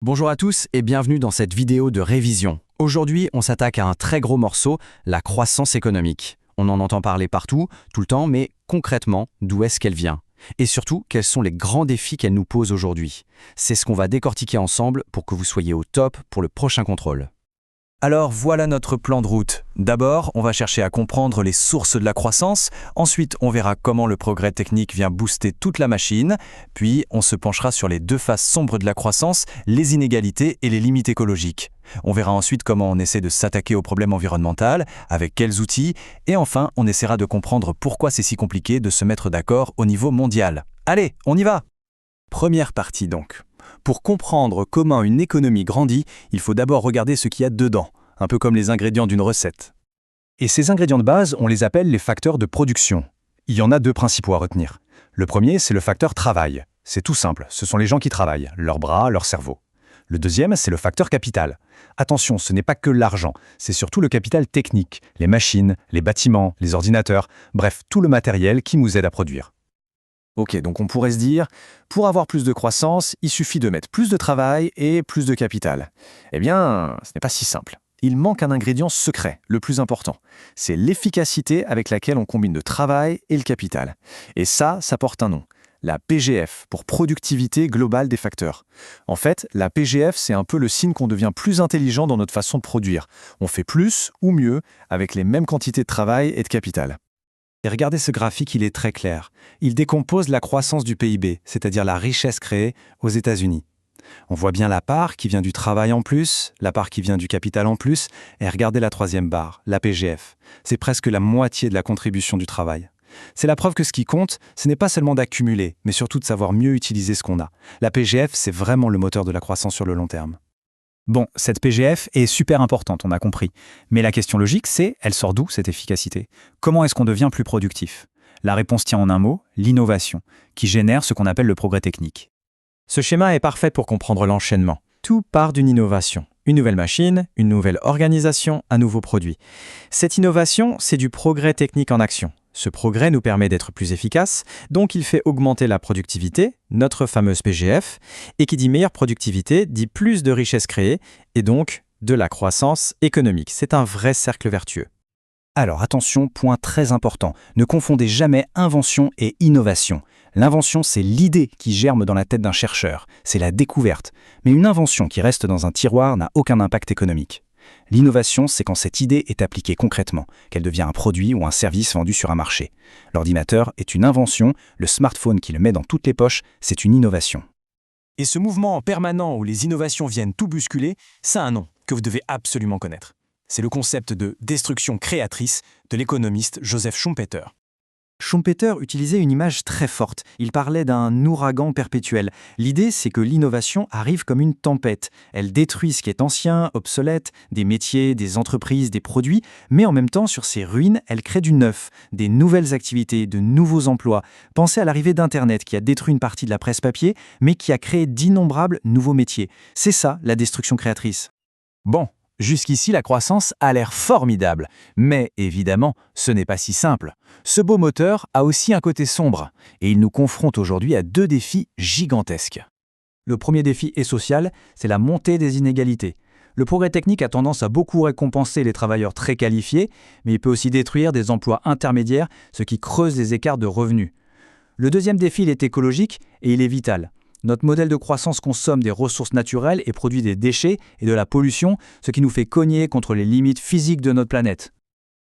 Bonjour à tous et bienvenue dans cette vidéo de révision. Aujourd'hui, on s'attaque à un très gros morceau, la croissance économique. On en entend parler partout, tout le temps, mais concrètement, d'où est-ce qu'elle vient? Et surtout, quels sont les grands défis qu'elle nous pose aujourd'hui? C'est ce qu'on va décortiquer ensemble pour que vous soyez au top pour le prochain contrôle. Alors voilà notre plan de route. D'abord, on va chercher à comprendre les sources de la croissance, ensuite on verra comment le progrès technique vient booster toute la machine, puis on se penchera sur les deux faces sombres de la croissance, les inégalités et les limites écologiques. On verra ensuite comment on essaie de s'attaquer au problème environnemental, avec quels outils, et enfin on essaiera de comprendre pourquoi c'est si compliqué de se mettre d'accord au niveau mondial. Allez, on y va! Première partie donc. Pour comprendre comment une économie grandit, il faut d'abord regarder ce qu'il y a dedans, un peu comme les ingrédients d'une recette. Et ces ingrédients de base, on les appelle les facteurs de production. Il y en a deux principaux à retenir. Le premier, c'est le facteur travail. C'est tout simple, ce sont les gens qui travaillent, leurs bras, leur cerveau. Le deuxième, c'est le facteur capital. Attention, ce n'est pas que l'argent, c'est surtout le capital technique, les machines, les bâtiments, les ordinateurs, bref, tout le matériel qui nous aide à produire. Ok, donc on pourrait se dire, pour avoir plus de croissance, il suffit de mettre plus de travail et plus de capital. Eh bien, ce n'est pas si simple. Il manque un ingrédient secret, le plus important. C'est l'efficacité avec laquelle on combine le travail et le capital. Et ça porte un nom. La PGF, pour productivité globale des facteurs. En fait, la PGF, c'est un peu le signe qu'on devient plus intelligent dans notre façon de produire. On fait plus ou mieux avec les mêmes quantités de travail et de capital. Et regardez ce graphique, il est très clair. Il décompose la croissance du PIB, c'est-à-dire la richesse créée aux États-Unis. On voit bien la part qui vient du travail en plus, la part qui vient du capital en plus, et regardez la troisième barre, la PGF. C'est presque la moitié de la contribution du travail. C'est la preuve que ce qui compte, ce n'est pas seulement d'accumuler, mais surtout de savoir mieux utiliser ce qu'on a. La PGF, c'est vraiment le moteur de la croissance sur le long terme. Bon, cette PGF est super importante, on a compris. Mais la question logique, c'est, elle sort d'où cette efficacité? Comment est-ce qu'on devient plus productif? La réponse tient en un mot, l'innovation, qui génère ce qu'on appelle le progrès technique. Ce schéma est parfait pour comprendre l'enchaînement. Tout part d'une innovation. Une nouvelle machine, une nouvelle organisation, un nouveau produit. Cette innovation, c'est du progrès technique en action. Ce progrès nous permet d'être plus efficaces, donc il fait augmenter la productivité, notre fameuse PGF, et qui dit meilleure productivité dit plus de richesses créées, et donc de la croissance économique. C'est un vrai cercle vertueux. Alors attention, point très important, ne confondez jamais invention et innovation. L'invention, c'est l'idée qui germe dans la tête d'un chercheur, c'est la découverte. Mais une invention qui reste dans un tiroir n'a aucun impact économique. L'innovation, c'est quand cette idée est appliquée concrètement, qu'elle devient un produit ou un service vendu sur un marché. L'ordinateur est une invention, le smartphone qui le met dans toutes les poches, c'est une innovation. Et ce mouvement permanent où les innovations viennent tout bousculer, ça a un nom que vous devez absolument connaître. C'est le concept de destruction créatrice de l'économiste Joseph Schumpeter. Schumpeter utilisait une image très forte. Il parlait d'un ouragan perpétuel. L'idée, c'est que l'innovation arrive comme une tempête. Elle détruit ce qui est ancien, obsolète, des métiers, des entreprises, des produits, mais en même temps, sur ces ruines, elle crée du neuf, des nouvelles activités, de nouveaux emplois. Pensez à l'arrivée d'Internet qui a détruit une partie de la presse papier, mais qui a créé d'innombrables nouveaux métiers. C'est ça, la destruction créatrice. Bon. Jusqu'ici, la croissance a l'air formidable. Mais évidemment, ce n'est pas si simple. Ce beau moteur a aussi un côté sombre. Et il nous confronte aujourd'hui à deux défis gigantesques. Le premier défi est social, c'est la montée des inégalités. Le progrès technique a tendance à beaucoup récompenser les travailleurs très qualifiés, mais il peut aussi détruire des emplois intermédiaires, ce qui creuse les écarts de revenus. Le deuxième défi, il est écologique et il est vital. Notre modèle de croissance consomme des ressources naturelles et produit des déchets et de la pollution, ce qui nous fait cogner contre les limites physiques de notre planète.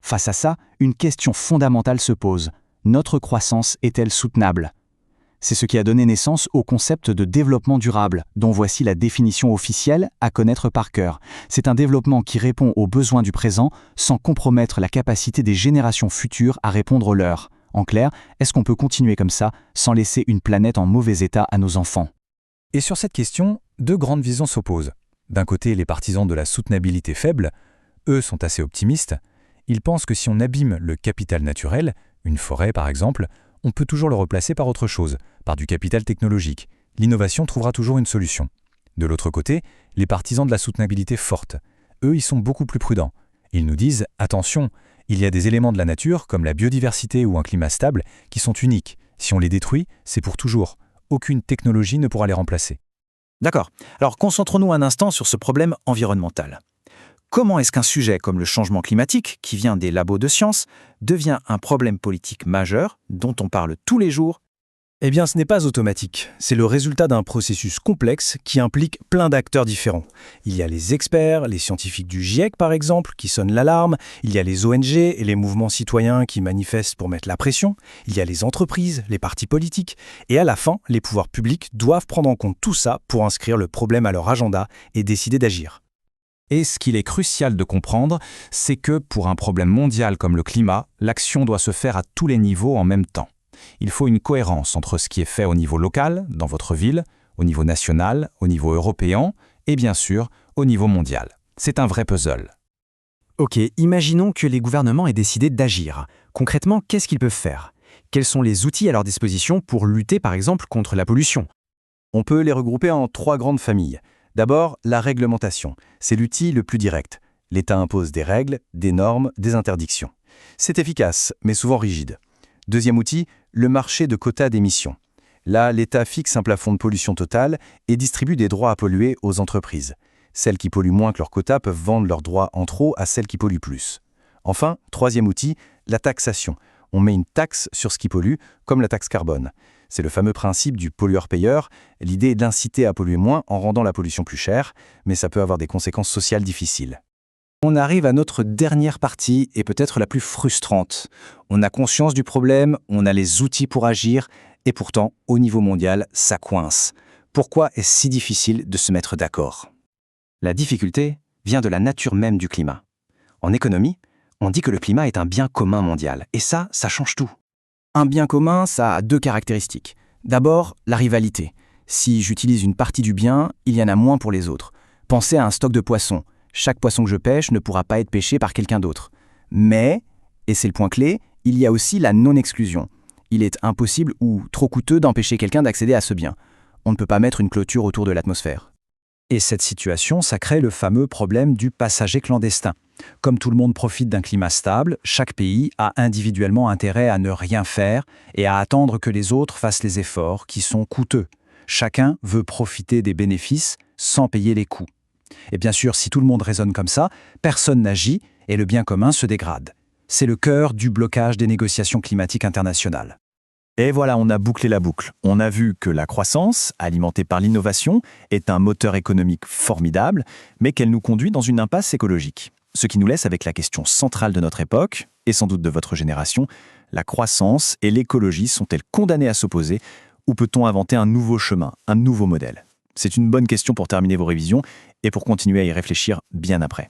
Face à ça, une question fondamentale se pose. Notre croissance est-elle soutenable? C'est ce qui a donné naissance au concept de développement durable, dont voici la définition officielle à connaître par cœur. C'est un développement qui répond aux besoins du présent sans compromettre la capacité des générations futures à répondre aux leurs. En clair, est-ce qu'on peut continuer comme ça, sans laisser une planète en mauvais état à nos enfants? Et sur cette question, deux grandes visions s'opposent. D'un côté, les partisans de la soutenabilité faible, eux sont assez optimistes. Ils pensent que si on abîme le capital naturel, une forêt par exemple, on peut toujours le replacer par autre chose, par du capital technologique. L'innovation trouvera toujours une solution. De l'autre côté, les partisans de la soutenabilité forte, eux, ils sont beaucoup plus prudents. Ils nous disent « Attention, il y a des éléments de la nature, comme la biodiversité ou un climat stable, qui sont uniques. Si on les détruit, c'est pour toujours. Aucune technologie ne pourra les remplacer. » D'accord. Alors concentrons-nous un instant sur ce problème environnemental. Comment est-ce qu'un sujet comme le changement climatique, qui vient des labos de sciences, devient un problème politique majeur dont on parle tous les jours? Eh bien, ce n'est pas automatique. C'est le résultat d'un processus complexe qui implique plein d'acteurs différents. Il y a les experts, les scientifiques du GIEC par exemple, qui sonnent l'alarme. Il y a les ONG et les mouvements citoyens qui manifestent pour mettre la pression. Il y a les entreprises, les partis politiques. Et à la fin, les pouvoirs publics doivent prendre en compte tout ça pour inscrire le problème à leur agenda et décider d'agir. Et ce qu'il est crucial de comprendre, c'est que pour un problème mondial comme le climat, l'action doit se faire à tous les niveaux en même temps. Il faut une cohérence entre ce qui est fait au niveau local, dans votre ville, au niveau national, au niveau européen et bien sûr au niveau mondial. C'est un vrai puzzle. Ok, imaginons que les gouvernements aient décidé d'agir. Concrètement, qu'est-ce qu'ils peuvent faire? Quels sont les outils à leur disposition pour lutter par exemple contre la pollution? On peut les regrouper en 3 grandes familles. D'abord, la réglementation. C'est l'outil le plus direct. L'État impose des règles, des normes, des interdictions. C'est efficace, mais souvent rigide. Deuxième outil, le marché de quotas d'émissions. Là, l'État fixe un plafond de pollution totale et distribue des droits à polluer aux entreprises. Celles qui polluent moins que leurs quotas peuvent vendre leurs droits en trop à celles qui polluent plus. Enfin, troisième outil, la taxation. On met une taxe sur ce qui pollue, comme la taxe carbone. C'est le fameux principe du pollueur-payeur. L'idée est d'inciter à polluer moins en rendant la pollution plus chère, mais ça peut avoir des conséquences sociales difficiles. On arrive à notre dernière partie et peut-être la plus frustrante. On a conscience du problème, on a les outils pour agir, et pourtant, au niveau mondial, ça coince. Pourquoi est-ce si difficile de se mettre d'accord? La difficulté vient de la nature même du climat. En économie, on dit que le climat est un bien commun mondial, et ça change tout. Un bien commun, ça a 2 caractéristiques. D'abord, la rivalité. Si j'utilise une partie du bien, il y en a moins pour les autres. Pensez à un stock de poissons. Chaque poisson que je pêche ne pourra pas être pêché par quelqu'un d'autre. Mais, et c'est le point clé, il y a aussi la non-exclusion. Il est impossible ou trop coûteux d'empêcher quelqu'un d'accéder à ce bien. On ne peut pas mettre une clôture autour de l'atmosphère. Et cette situation, ça crée le fameux problème du passager clandestin. Comme tout le monde profite d'un climat stable, chaque pays a individuellement intérêt à ne rien faire et à attendre que les autres fassent les efforts qui sont coûteux. Chacun veut profiter des bénéfices sans payer les coûts. Et bien sûr, si tout le monde raisonne comme ça, personne n'agit et le bien commun se dégrade. C'est le cœur du blocage des négociations climatiques internationales. Et voilà, on a bouclé la boucle. On a vu que la croissance, alimentée par l'innovation, est un moteur économique formidable, mais qu'elle nous conduit dans une impasse écologique. Ce qui nous laisse avec la question centrale de notre époque, et sans doute de votre génération, la croissance et l'écologie sont-elles condamnées à s'opposer, ou peut-on inventer un nouveau chemin, un nouveau modèle? C'est une bonne question pour terminer vos révisions et pour continuer à y réfléchir bien après.